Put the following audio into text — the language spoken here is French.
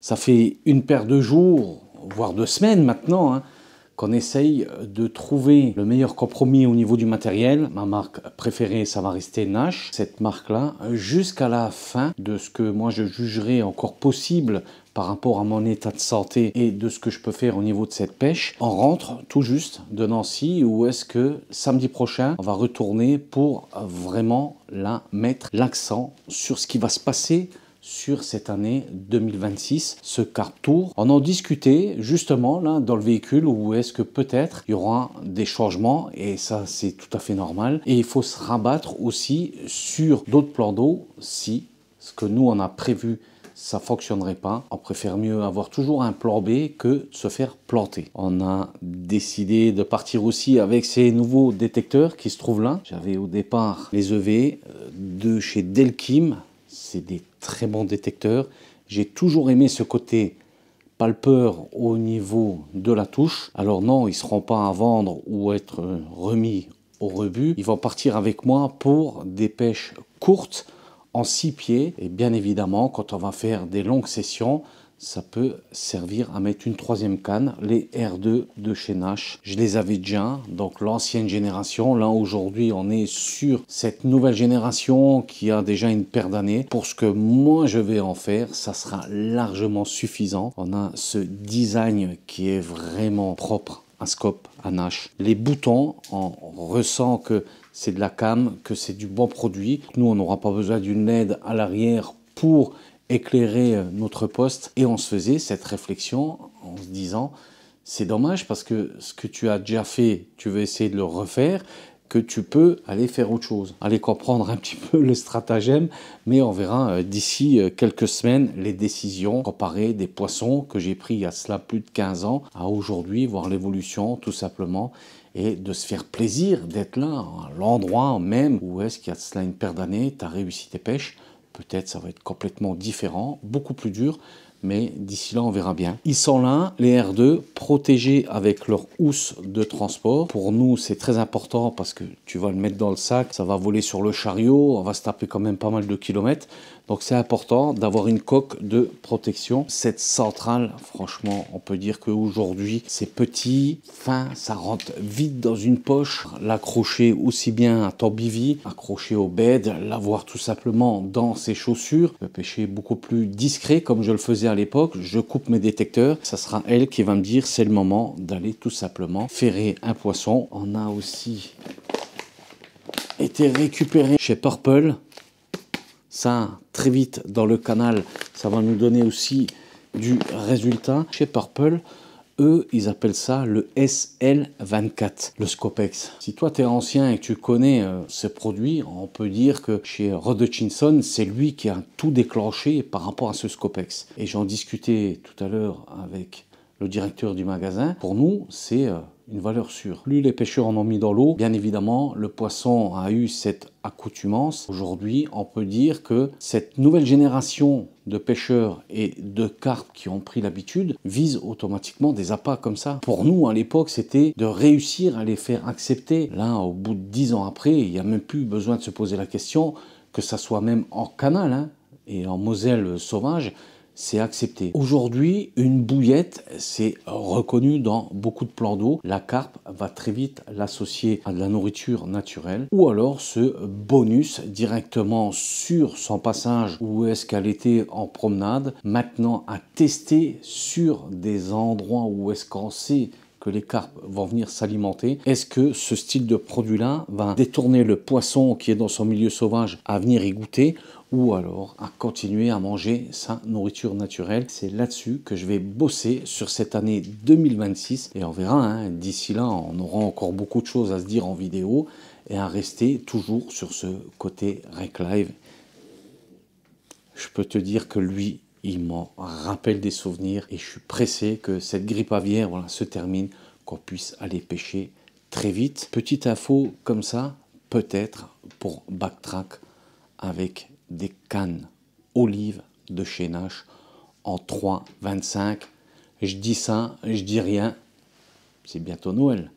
Ça fait une paire de jours, voire 2 semaines maintenant, qu'on essaye de trouver le meilleur compromis au niveau du matériel. Ma marque préférée, ça va rester Nash. Cette marque-là, jusqu'à la fin de ce que moi je jugerais encore possible par rapport à mon état de santé et de ce que je peux faire au niveau de cette pêche. On rentre tout juste de Nancy, où est-ce que samedi prochain, on va retourner pour vraiment là mettre l'accent sur ce qui va se passer sur cette année 2026, ce Carp Tour. On en discutait justement là dans le véhicule, où est-ce que peut-être il y aura des changements, et ça c'est tout à fait normal. Et il faut se rabattre aussi sur d'autres plans d'eau si ce que nous on a prévu ça fonctionnerait pas. On préfère mieux avoir toujours un plan B que de se faire planter. On a décidé de partir aussi avec ces nouveaux détecteurs qui se trouvent là. J'avais au départ les EV de chez Delkim. C'est des très bons détecteurs. J'ai toujours aimé ce côté palpeur au niveau de la touche. Alors non, ils ne seront pas à vendre ou être remis au rebut. Ils vont partir avec moi pour des pêches courtes en 6 pieds. Et bien évidemment, quand on va faire des longues sessions, ça peut servir à mettre une 3e canne, les R2 de chez Nash. Je les avais déjà, donc l'ancienne génération. Là, aujourd'hui, on est sur cette nouvelle génération qui a déjà une paire d'années. Pour ce que moi, je vais en faire, ça sera largement suffisant. On a ce design qui est vraiment propre à Scope, à Nash. Les boutons, on ressent que c'est de la cam, que c'est du bon produit. Nous, on n'aura pas besoin d'une LED à l'arrière pour éclairer notre poste. Et on se faisait cette réflexion en se disant, c'est dommage parce que ce que tu as déjà fait, tu veux essayer de le refaire, que tu peux aller faire autre chose. Aller comprendre un petit peu le stratagème, mais on verra d'ici quelques semaines les décisions, comparer des poissons que j'ai pris il y a cela plus de 15 ans à aujourd'hui, voir l'évolution tout simplement, et de se faire plaisir d'être là, à l'endroit même où est-ce qu'il y a cela une paire d'années, tu as réussi tes pêches. Peut-être ça va être complètement différent, beaucoup plus dur, mais d'ici là, on verra bien. Ils sont là, les R2, protégés avec leur housse de transport. Pour nous, c'est très important parce que tu vas le mettre dans le sac, ça va voler sur le chariot, on va se taper quand même pas mal de kilomètres. Donc c'est important d'avoir une coque de protection. Cette centrale, franchement, on peut dire qu'aujourd'hui, c'est petit, fin, ça rentre vite dans une poche. L'accrocher aussi bien à ton bivy, accrocher au bed, l'avoir tout simplement dans ses chaussures. Je peux pêcher beaucoup plus discret comme je le faisais à l'époque. Je coupe mes détecteurs. Ça sera elle qui va me dire c'est le moment d'aller tout simplement ferrer un poisson. On a aussi été récupéré chez Purple. Ça, très vite dans le canal, ça va nous donner aussi du résultat. Chez Purple, eux, ils appellent ça le SL24, le Scopex. Si toi, tu es ancien et que tu connais ce produit, on peut dire que chez Rod Hutchinson, c'est lui qui a tout déclenché par rapport à ce Scopex. Et j'en discutais tout à l'heure avec le directeur du magasin. Pour nous, c'est une valeur sûre. Plus les pêcheurs en ont mis dans l'eau, bien évidemment, le poisson a eu cette accoutumance. Aujourd'hui, on peut dire que cette nouvelle génération de pêcheurs et de carpes qui ont pris l'habitude vise automatiquement des appâts comme ça. Pour nous, à l'époque, c'était de réussir à les faire accepter. Là, au bout de 10 ans après, il n'y a même plus besoin de se poser la question, que ça soit même en canal et en Moselle sauvage, c'est accepté. Aujourd'hui, une bouillette, c'est reconnu dans beaucoup de plans d'eau. La carpe va très vite l'associer à de la nourriture naturelle, ou alors ce bonus directement sur son passage où est-ce qu'elle était en promenade, maintenant à tester sur des endroits où est-ce qu'on sait que les carpes vont venir s'alimenter. Est-ce que ce style de produit-là va détourner le poisson qui est dans son milieu sauvage à venir y goûter, ou alors à continuer à manger sa nourriture naturelle? C'est là-dessus que je vais bosser sur cette année 2026, et on verra, d'ici là, on aura encore beaucoup de choses à se dire en vidéo et à rester toujours sur ce côté Rec Live. Je peux te dire que lui, il m'en rappelle des souvenirs, et je suis pressé que cette grippe aviaire se termine, qu'on puisse aller pêcher très vite. Petite info comme ça, peut-être pour backtrack avec des cannes olives de chez Nash en 3,25. Je dis ça, je dis rien. C'est bientôt Noël.